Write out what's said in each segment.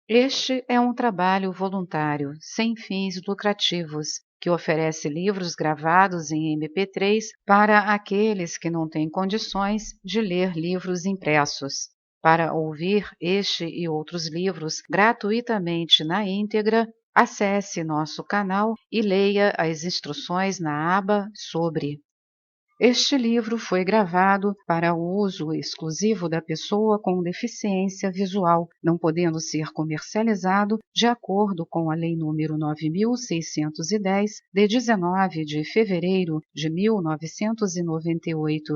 Este é um trabalho voluntário, sem fins lucrativos, que oferece livros gravados em MP3 para aqueles que não têm condições de ler livros impressos. Para ouvir este e outros livros gratuitamente na íntegra, acesse nosso canal e leia as instruções na aba Sobre. Este livro foi gravado para o uso exclusivo da pessoa com deficiência visual, não podendo ser comercializado de acordo com a Lei nº 9.610, de 19 de fevereiro de 1998.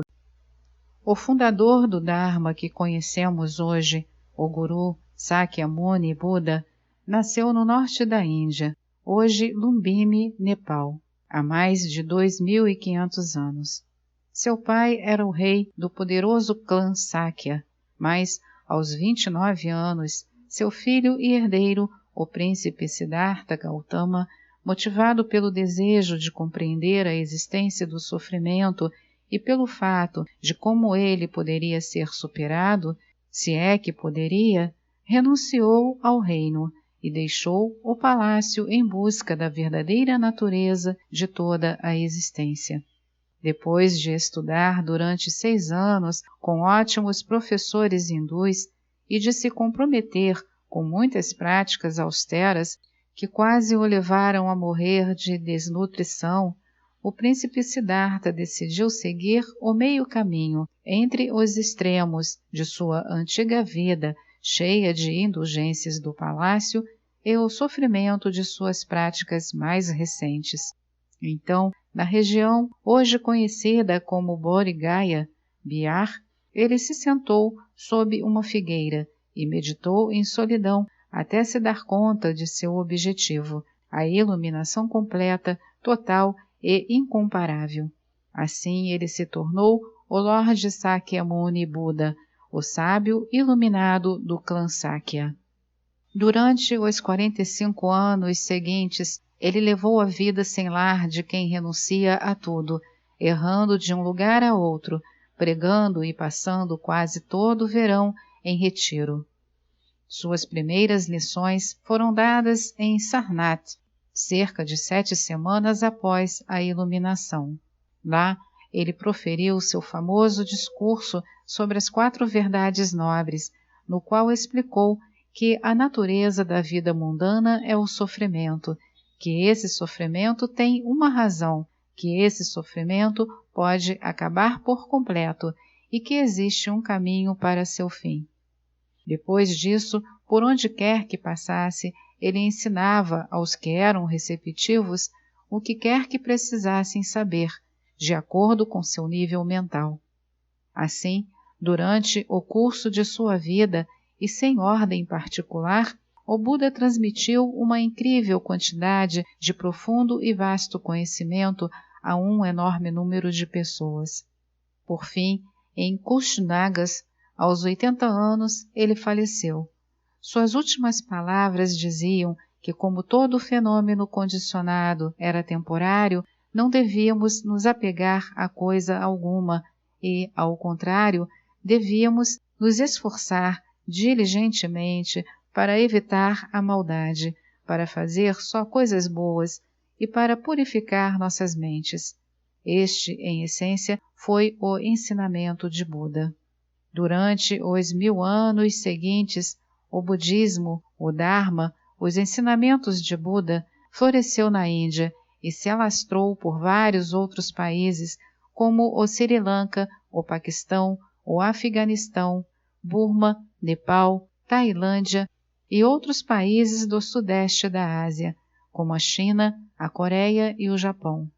O fundador do Dharma que conhecemos hoje, o Guru Sakyamuni Buda, nasceu no norte da Índia, hoje Lumbini, Nepal, há mais de 2.500 anos. Seu pai era o rei do poderoso clã Sakya, mas, aos 29 anos, seu filho e herdeiro, o príncipe Siddhartha Gautama, motivado pelo desejo de compreender a existência do sofrimento e pelo fato de como ele poderia ser superado, se é que poderia, renunciou ao reino e deixou o palácio em busca da verdadeira natureza de toda a existência. Depois de estudar durante 6 anos com ótimos professores hindus e de se comprometer com muitas práticas austeras que quase o levaram a morrer de desnutrição, o príncipe Siddhartha decidiu seguir o meio caminho entre os extremos de sua antiga vida, cheia de indulgências do palácio, e o sofrimento de suas práticas mais recentes. Então, na região hoje conhecida como Bodh Gaya, Bihar, ele se sentou sob uma figueira e meditou em solidão até se dar conta de seu objetivo, a iluminação completa, total e incomparável. Assim ele se tornou o Lorde Sakyamuni Buda, o sábio iluminado do clã Sakya. Durante os 45 anos seguintes, ele levou a vida sem lar de quem renuncia a tudo, errando de um lugar a outro, pregando e passando quase todo o verão em retiro. Suas primeiras lições foram dadas em Sarnath, cerca de 7 semanas após a iluminação. Lá, ele proferiu seu famoso discurso sobre as 4 verdades nobres, no qual explicou que a natureza da vida mundana é o sofrimento, que esse sofrimento tem uma razão, que esse sofrimento pode acabar por completo e que existe um caminho para seu fim. Depois disso, por onde quer que passasse, ele ensinava aos que eram receptivos o que quer que precisassem saber, de acordo com seu nível mental. Assim, durante o curso de sua vida e sem ordem particular, o Buda transmitiu uma incrível quantidade de profundo e vasto conhecimento a um enorme número de pessoas. Por fim, em Kushnagas, aos 80 anos, ele faleceu. Suas últimas palavras diziam que, como todo fenômeno condicionado era temporário, não devíamos nos apegar a coisa alguma e, ao contrário, devíamos nos esforçar diligentemente para evitar a maldade, para fazer só coisas boas e para purificar nossas mentes. Este, em essência, foi o ensinamento de Buda. Durante os 1000 anos seguintes, o budismo, o Dharma, os ensinamentos de Buda floresceu na Índia e se alastrou por vários outros países, como o Sri Lanka, o Paquistão, o Afeganistão, Burma, Nepal, Tailândia e outros países do sudeste da Ásia, como a China, a Coreia e o Japão.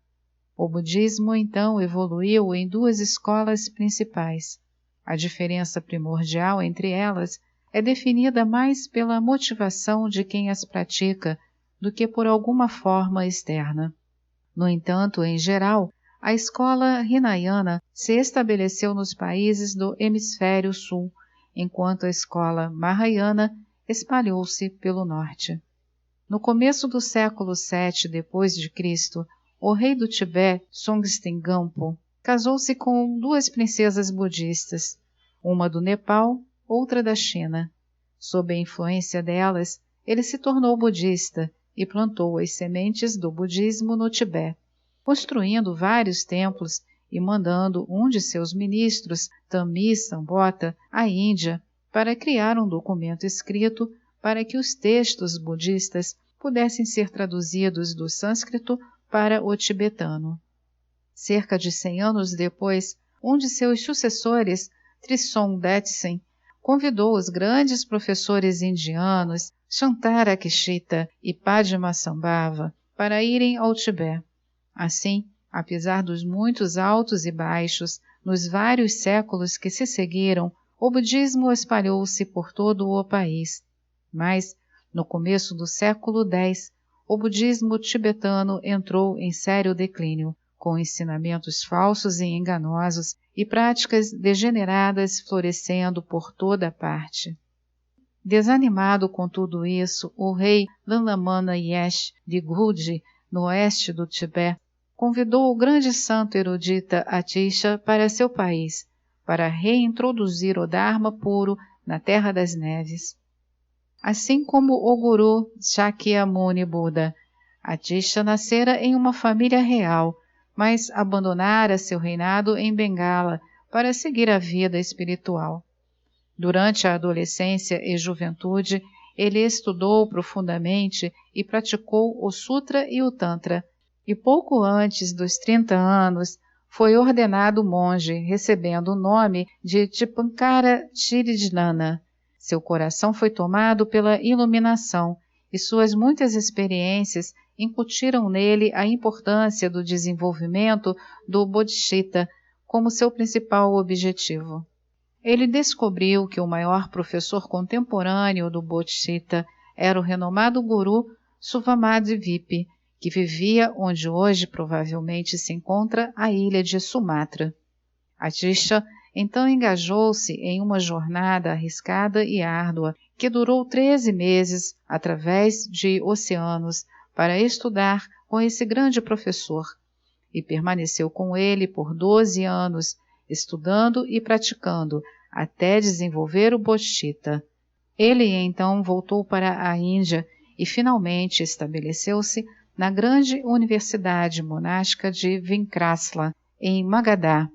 O budismo, então, evoluiu em 2 escolas principais. A diferença primordial entre elas é definida mais pela motivação de quem as pratica do que por alguma forma externa. No entanto, em geral, a escola Hinayana se estabeleceu nos países do hemisfério sul, enquanto a escola Mahayana espalhou-se pelo norte. No começo do século VII d.C., o rei do Tibete, Songtsen Gampo, casou-se com 2 princesas budistas, uma do Nepal, outra da China. Sob a influência delas, ele se tornou budista e plantou as sementes do budismo no Tibete, construindo vários templos e mandando um de seus ministros, Thammi Sambhota, à Índia para criar um documento escrito para que os textos budistas pudessem ser traduzidos do sânscrito para o tibetano. Cerca de 100 anos depois, um de seus sucessores, Trison Detsen, convidou os grandes professores indianos Shantarakshita e Padmasambhava para irem ao Tibete. Assim, apesar dos muitos altos e baixos, nos vários séculos que se seguiram, o budismo espalhou-se por todo o país. Mas, no começo do século X, o budismo tibetano entrou em sério declínio, com ensinamentos falsos e enganosos e práticas degeneradas florescendo por toda parte. Desanimado com tudo isso, o rei Lanlamana Yesh de Guji, no oeste do Tibete, convidou o grande santo erudita Atisha para seu país, para reintroduzir o Dharma puro na Terra das Neves. Assim como o guru Shakyamuni Buda, Atisha nascera em uma família real, mas abandonara seu reinado em Bengala para seguir a vida espiritual. Durante a adolescência e juventude, ele estudou profundamente e praticou o Sutra e o Tantra, e pouco antes dos 30 anos foi ordenado monge, recebendo o nome de Tipankara Chiridnana. Seu coração foi tomado pela iluminação e suas muitas experiências incutiram nele a importância do desenvolvimento do Bodhisattva como seu principal objetivo. Ele descobriu que o maior professor contemporâneo do Bodhisattva era o renomado guru Suvamadvipa, que vivia onde hoje provavelmente se encontra a ilha de Sumatra. Atisha então engajou-se em uma jornada arriscada e árdua que durou 13 meses através de oceanos para estudar com esse grande professor e permaneceu com ele por 12 anos, estudando e praticando até desenvolver o Bodhisattva. Ele então voltou para a Índia e finalmente estabeleceu-se na grande universidade monástica de Vinkrasla, em Magadha.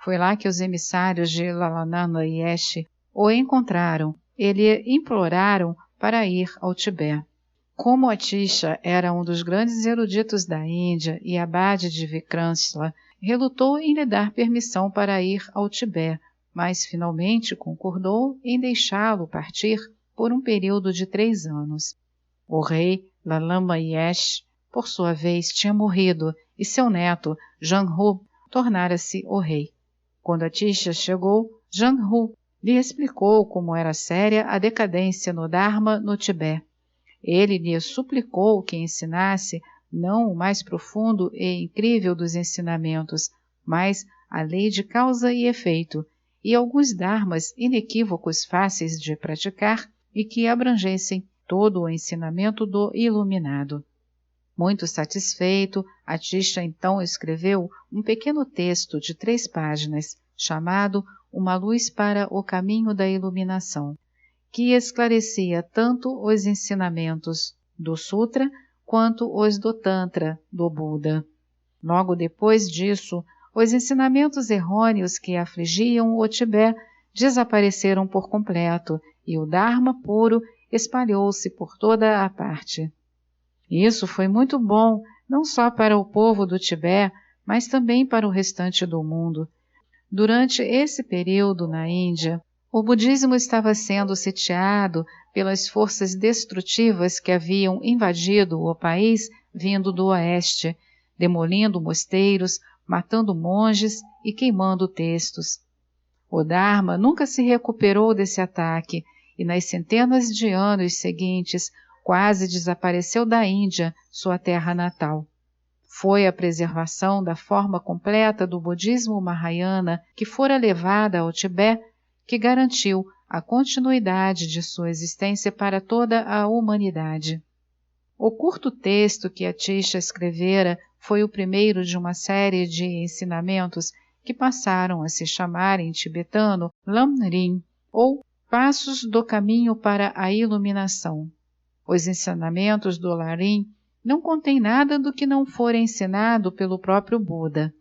Foi lá que os emissários de Lalananda Yesh o encontraram e lhe imploraram para ir ao Tibete. Como Atisha era um dos grandes eruditos da Índia e abade de Vinkrasla, relutou em lhe dar permissão para ir ao Tibete, mas finalmente concordou em deixá-lo partir por um período de 3 anos. O rei Lalamba Yesh, por sua vez, tinha morrido e seu neto, Janghu, tornara-se o rei. Quando Atisha chegou, Janghu lhe explicou como era séria a decadência no Dharma no Tibete. Ele lhe suplicou que ensinasse não o mais profundo e incrível dos ensinamentos, mas a lei de causa e efeito, e alguns dharmas inequívocos fáceis de praticar e que abrangessem todo o ensinamento do iluminado. Muito satisfeito, Atisha então escreveu um pequeno texto de 3 páginas, chamado Uma Luz para o Caminho da Iluminação, que esclarecia tanto os ensinamentos do Sutra quanto os do Tantra do Buda. Logo depois disso, os ensinamentos errôneos que afligiam o Tibete desapareceram por completo e o Dharma puro espalhou-se por toda a parte. Isso foi muito bom, não só para o povo do Tibete, mas também para o restante do mundo. Durante esse período na Índia, o budismo estava sendo sitiado pelas forças destrutivas que haviam invadido o país vindo do oeste, demolindo mosteiros, matando monges e queimando textos. O Dharma nunca se recuperou desse ataque e nas centenas de anos seguintes quase desapareceu da Índia, sua terra natal. Foi a preservação da forma completa do budismo Mahayana que fora levada ao Tibete que garantiu a continuidade de sua existência para toda a humanidade. O curto texto que Atisha escrevera foi o primeiro de uma série de ensinamentos que passaram a se chamar em tibetano Lamrim ou passos do caminho para a iluminação. Os ensinamentos do Larim não contêm nada do que não for ensinado pelo próprio Buda.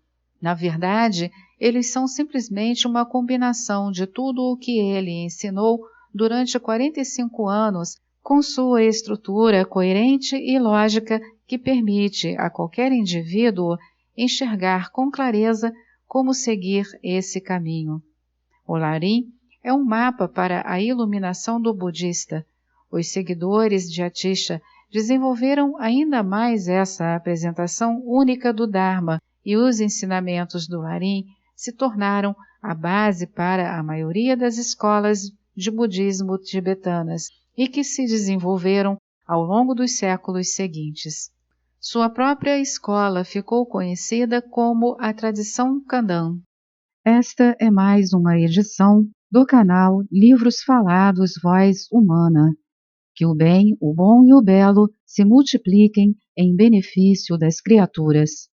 Na verdade, eles são simplesmente uma combinação de tudo o que ele ensinou durante 45 anos, com sua estrutura coerente e lógica que permite a qualquer indivíduo enxergar com clareza como seguir esse caminho. O Larim é um mapa para a iluminação do budista. Os seguidores de Atisha desenvolveram ainda mais essa apresentação única do Dharma, e os ensinamentos do Larim se tornaram a base para a maioria das escolas de budismo tibetanas e que se desenvolveram ao longo dos séculos seguintes. Sua própria escola ficou conhecida como a tradição Kandan. Esta é mais uma edição do canal Livros Falados Voz Humana. Que o bem, o bom e o belo se multipliquem em benefício das criaturas.